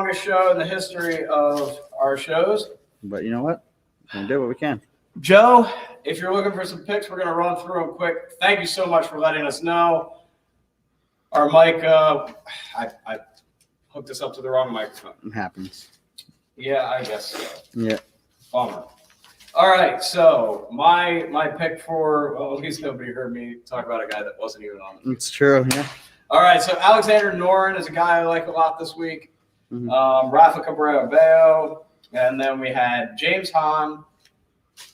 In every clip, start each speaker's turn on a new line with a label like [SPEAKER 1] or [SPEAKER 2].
[SPEAKER 1] longest show in the history of our shows.
[SPEAKER 2] But you know what? We're going to do what we can.
[SPEAKER 1] Joe, if you're looking for some picks, we're going to run through them quick. Thank you so much for letting us know. Our mic, I hooked us up to the wrong microphone.
[SPEAKER 2] It happens.
[SPEAKER 1] Yeah, I guess so.
[SPEAKER 2] Yeah.
[SPEAKER 1] Bummer. All right, so my pick for, well, at least nobody heard me talk about a guy that wasn't even on it.
[SPEAKER 2] It's true, yeah.
[SPEAKER 1] All right, so Alexander Noren is a guy I like a lot this week.
[SPEAKER 2] Mhm.
[SPEAKER 1] Rafa Cabrera-Bello, and then we had James Hahn,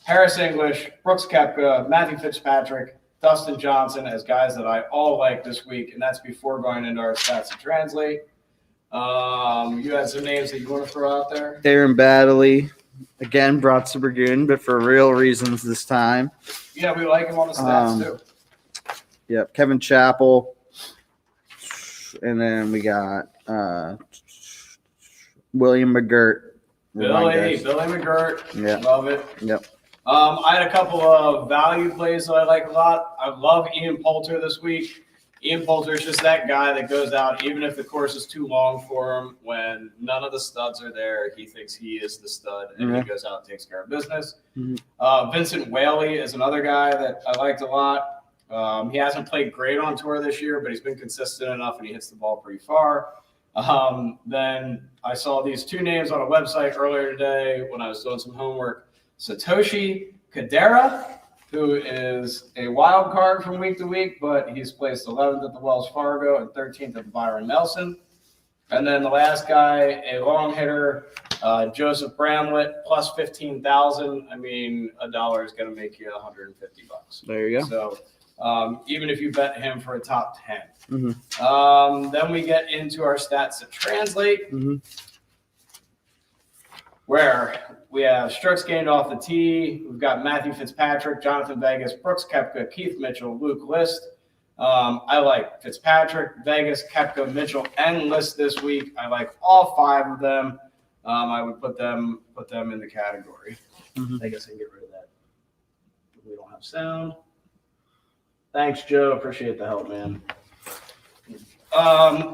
[SPEAKER 1] Harris English, Brooks Koepka, Matthew Fitzpatrick, Dustin Johnson as guys that I all like this week, and that's before going into our stats to translate. You had some names that you want to throw out there?
[SPEAKER 2] Aaron Baddeley, again, brought to Burgoon, but for real reasons this time.
[SPEAKER 1] Yeah, we like him on the stats too.
[SPEAKER 2] Yep, Kevin Chappell. And then we got William McGirt.
[SPEAKER 1] Billy McGirt.
[SPEAKER 2] Yeah.
[SPEAKER 1] Love it.
[SPEAKER 2] Yep.
[SPEAKER 1] I had a couple of value plays that I like a lot. I love Ian Poulter this week. Ian Poulter is just that guy that goes out, even if the course is too long for him, when none of the studs are there, he thinks he is the stud, and he goes out and takes care of business. Vincent Whaley is another guy that I liked a lot. He hasn't played great on tour this year, but he's been consistent enough, and he hits the ball pretty far. Then I saw these two names on a website earlier today when I was doing some homework. Satoshi Kadera, who is a wild card from week to week, but he's placed 11th at the Wells Fargo and 13th at the Byron Nelson. And then the last guy, a long hitter, Joseph Bramlett, plus 15,000. I mean, $1 is going to make you $150.
[SPEAKER 2] There you go.
[SPEAKER 1] So even if you bet him for a top 10.
[SPEAKER 2] Mm-hmm.
[SPEAKER 1] Then we get into our stats to translate,
[SPEAKER 2] Mm-hmm.
[SPEAKER 1] where we have strokes gained off the tee. We've got Matthew Fitzpatrick, Jonathan Vegas, Brooks Koepka, Keith Mitchell, Luke List. I like Fitzpatrick, Vegas, Koepka, Mitchell, and List this week. I like all five of them. I would put them in the category.
[SPEAKER 2] Mhm.
[SPEAKER 1] I guess I can get rid of that. We don't have sound. Thanks, Joe. Appreciate the help, man.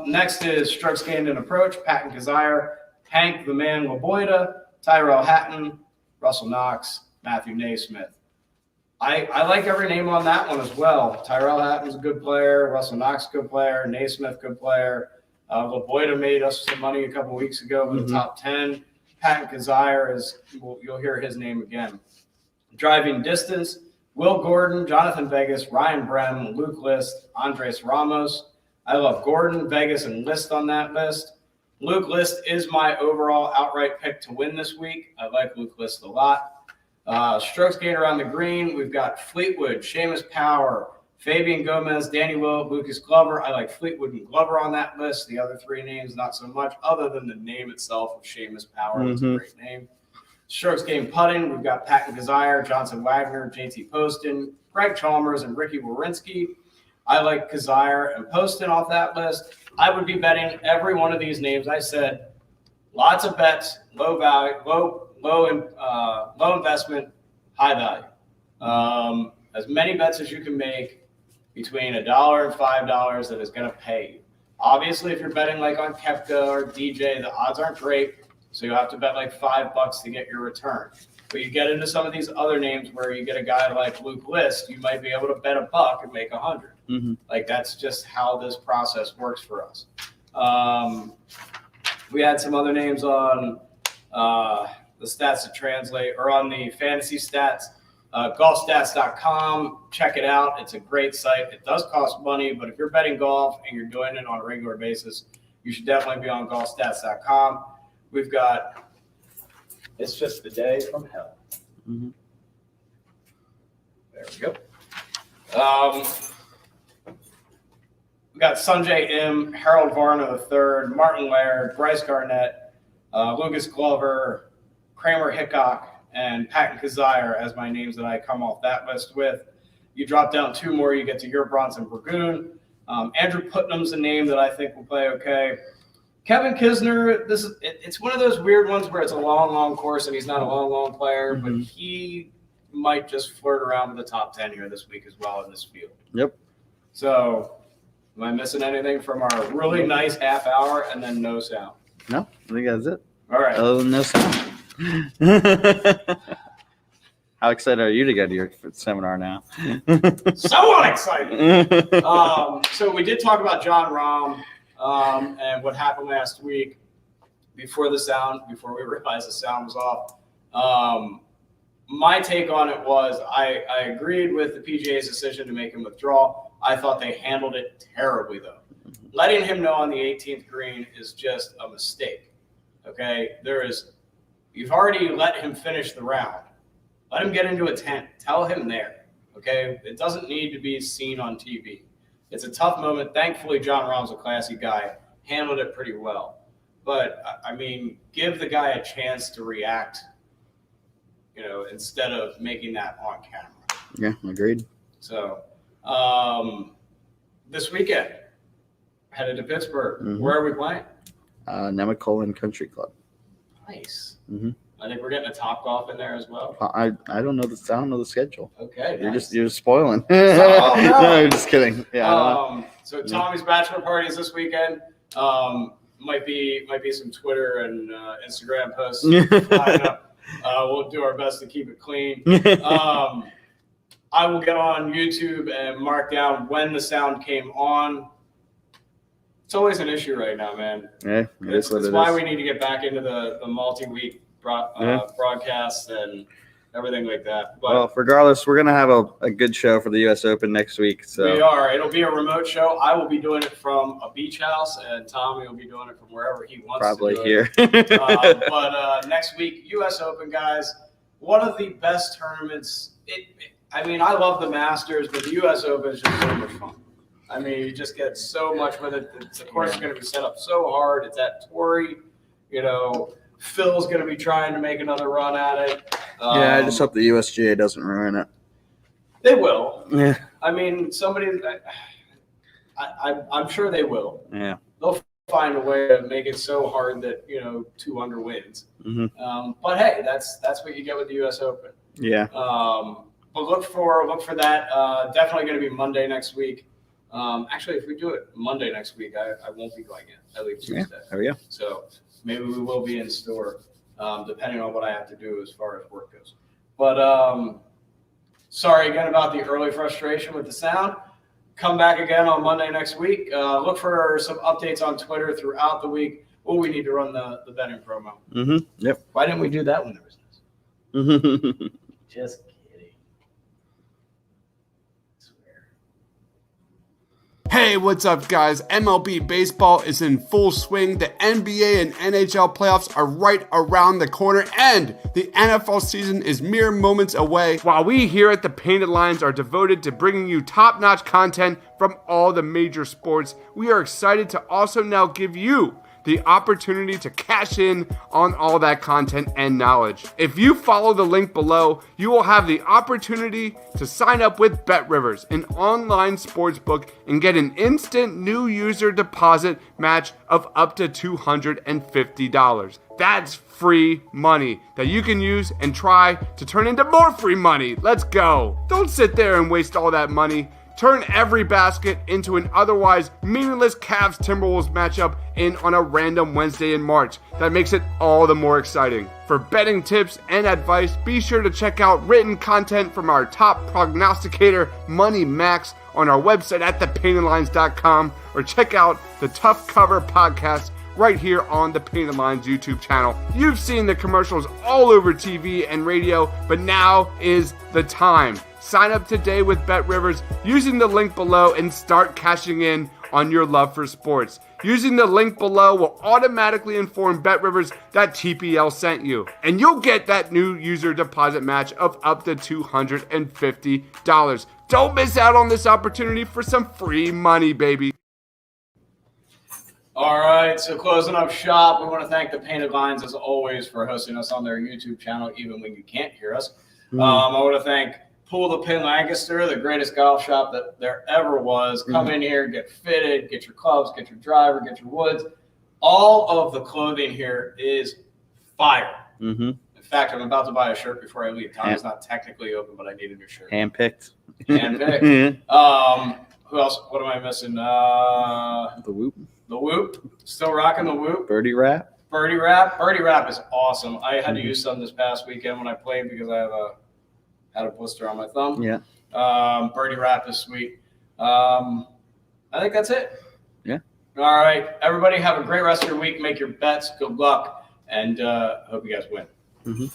[SPEAKER 1] Next is strokes gained and approach. Patton Kazire, Hank the Man Laboida, Tyrell Hatton, Russell Knox, Matthew Naismith. I like every name on that one as well. Tyrell Hatton's a good player. Russell Knox, good player. Naismith, good player. Laboida made us some money a couple weeks ago with the top 10. Patton Kazire you'll hear his name again. Driving distance, Will Gordon, Jonathan Vegas, Ryan Brehm, Luke List, Andres Ramos. I love Gordon, Vegas, and List on that list. Luke List is my overall outright pick to win this week. I like Luke List a lot. Strokes gained around the green, we've got Fleetwood, Seamus Power, Fabian Gomez, Danny Willett, Lucas Glover. I like Fleetwood and Glover on that list. The other three names, not so much, other than the name itself of Seamus Power. It's a great name. Strokes gained putting, we've got Patton Kazire, Johnson Wagner, JT Poston, Greg Chalmers, and Ricky Wawrinski. I like Kazire and Poston off that list. I would be betting every one of these names. I said lots of bets, low value, low investment, high value. As many bets as you can make between $1 and $5 that is going to pay you. Obviously, if you're betting like on Koepka or DJ, the odds aren't great, so you'll have to bet like $5 to get your return. But you get into some of these other names where you get a guy like Luke List, you might be able to bet $1 and make 100.
[SPEAKER 2] Mm-hmm.
[SPEAKER 1] Like that's just how this process works for us. We had some other names on the stats to translate or on the fantasy stats, golfstats.com. Check it out. It's a great site. It does cost money, but if you're betting golf and you're doing it on a regular basis, you should definitely be on golfstats.com. We've got It's Just the Day from Hell.
[SPEAKER 2] Mm-hmm.
[SPEAKER 1] There we go. We got Sanjay M, Harold Varna III, Martin Laird, Bryce Garnett, Lucas Glover, Kramer Hickok, and Patton Kazire as my names that I come off that list with. You drop down two more, you get to your Bronson Burgoon. Andrew Putnam's a name that I think will play okay. Kevin Kisner, it's one of those weird ones where it's a long course and he's not a long player, but he might just flirt around with the top 10 here this week as well in this field.
[SPEAKER 2] Yep.
[SPEAKER 1] So am I missing anything from our really nice half hour and then no sound?
[SPEAKER 2] No, think that's it.
[SPEAKER 1] All right.
[SPEAKER 2] Oh, no sound. How excited are you to go to your seminar now?
[SPEAKER 1] Somewhat excited. So we did talk about John Rahm and what happened last week before we realized the sound was off. My take on it was I agreed with the PGA's decision to make him withdraw. I thought they handled it terribly, though. Letting him know on the 18th green is just a mistake. Okay, you've already let him finish the round. Let him get into a tent. Tell him there. Okay, it doesn't need to be seen on TV. It's a tough moment. Thankfully, John Rahm's a classy guy. Handled it pretty well. But I mean, give the guy a chance to react. Instead of making that on camera.
[SPEAKER 2] Yeah, agreed.
[SPEAKER 1] So, this weekend, headed to Pittsburgh.
[SPEAKER 2] Mm-hmm.
[SPEAKER 1] Where are we playing?
[SPEAKER 2] Nemacolin Country Club.
[SPEAKER 1] Nice.
[SPEAKER 2] Mm-hmm.
[SPEAKER 1] I think we're getting a Top Golf in there as well.
[SPEAKER 2] I don't know the schedule.
[SPEAKER 1] Okay.
[SPEAKER 2] You're
[SPEAKER 1] nice.
[SPEAKER 2] just spoiling.
[SPEAKER 1] Oh, no.
[SPEAKER 2] No, just kidding. Yeah.
[SPEAKER 1] So Tommy's bachelor party is this weekend. Might be some Twitter and Instagram posts flying up. We'll do our best to keep it clean. I will get on YouTube and mark down when the sound came on. It's always an issue right now, man.
[SPEAKER 2] Yeah,
[SPEAKER 1] It's why we need to get back into the multi-week broadcasts and everything like that. But
[SPEAKER 2] well, regardless, we're gonna have a good show for the U.S. Open next week. So
[SPEAKER 1] we are. It'll be a remote show. I will be doing it from a beach house, and Tommy will be doing it from wherever he wants
[SPEAKER 2] probably
[SPEAKER 1] to do
[SPEAKER 2] here.
[SPEAKER 1] it. But next week, U.S. Open, guys, one of the best tournaments. I love the Masters, but the U.S. Open is just so much fun. I mean, you just get so much with it. The course is going to be set up so hard. It's at Torrey. Phil's going to be trying to make another run at it.
[SPEAKER 2] Yeah, I just hope the USGA doesn't ruin it.
[SPEAKER 1] They will.
[SPEAKER 2] Yeah.
[SPEAKER 1] I mean, I'm sure they will.
[SPEAKER 2] Yeah.
[SPEAKER 1] They'll find a way to make it so hard that 2 under wins.
[SPEAKER 2] Mm-hmm.
[SPEAKER 1] But hey, that's what you get with the U.S. Open.
[SPEAKER 2] Yeah.
[SPEAKER 1] But look for that. Definitely going to be Monday next week. Actually, if we do it Monday next week, I won't be going in. I leave Tuesday.
[SPEAKER 2] Yeah, there we go.
[SPEAKER 1] So maybe we will be in store, depending on what I have to do as far as work goes. But sorry again about the early frustration with the sound. Come back again on Monday next week. Look for some updates on Twitter throughout the week. Oh, we need to run the betting promo.
[SPEAKER 2] Mm-hmm. Yep.
[SPEAKER 1] Why didn't we do that when there was this?
[SPEAKER 2] Mm-hmm.
[SPEAKER 1] Just kidding. I swear.
[SPEAKER 3] Hey, what's up, guys? MLB baseball is in full swing. The NBA and NHL playoffs are right around the corner, and the NFL season is mere moments away. While we here at the Painted Lines are devoted to bringing you top-notch content from all the major sports, we are excited to also now give you the opportunity to cash in on all that content and knowledge. If you follow the link below, you will have the opportunity to sign up with BetRivers, an online sportsbook, and get an instant new user deposit match of up to $250. That's free money that you can use and try to turn into more free money. Let's go. Don't sit there and waste all that money. Turn every basket into an otherwise meaningless Cavs-Timberwolves matchup on a random Wednesday in March. That makes it all the more exciting. For betting tips and advice, be sure to check out written content from our top prognosticator, Money Max, on our website at thepaintedlines.com, or check out the Tough Cover podcast right here on the Painted Lines YouTube channel. You've seen the commercials all over TV and radio, but now is the time. Sign up today with BetRivers using the link below and start cashing in on your love for sports. Using the link below will automatically inform BetRivers that TPL sent you, and you'll get that new user deposit match of up to $250. Don't miss out on this opportunity for some free money, baby.
[SPEAKER 1] All right, so closing up shop, we want to thank the Painted Lines, as always, for hosting us on their YouTube channel, even when you can't hear us. I want to thank Pool the Pin Lancaster, the greatest golf shop that there ever was. Come in here, get fitted, get your clubs, get your driver, get your woods. All of the clothing here is fire.
[SPEAKER 2] Mm-hmm.
[SPEAKER 1] In fact, I'm about to buy a shirt before I leave. Tommy's not technically open, but I need a new shirt.
[SPEAKER 2] Handpicked.
[SPEAKER 1] Handpicked. Who else? What am I missing?
[SPEAKER 2] The Whoop.
[SPEAKER 1] The Whoop. Still rocking the Whoop.
[SPEAKER 2] Birdie Wrap.
[SPEAKER 1] Birdie wrap is awesome. I had to use some this past weekend when I played because I had a blister on my thumb.
[SPEAKER 2] Yeah.
[SPEAKER 1] Birdie wrap is sweet. I think that's it.
[SPEAKER 2] Yeah.
[SPEAKER 1] All right, everybody have a great rest of your week. Make your bets. Good luck, and hope you guys win.
[SPEAKER 2] Mm-hmm.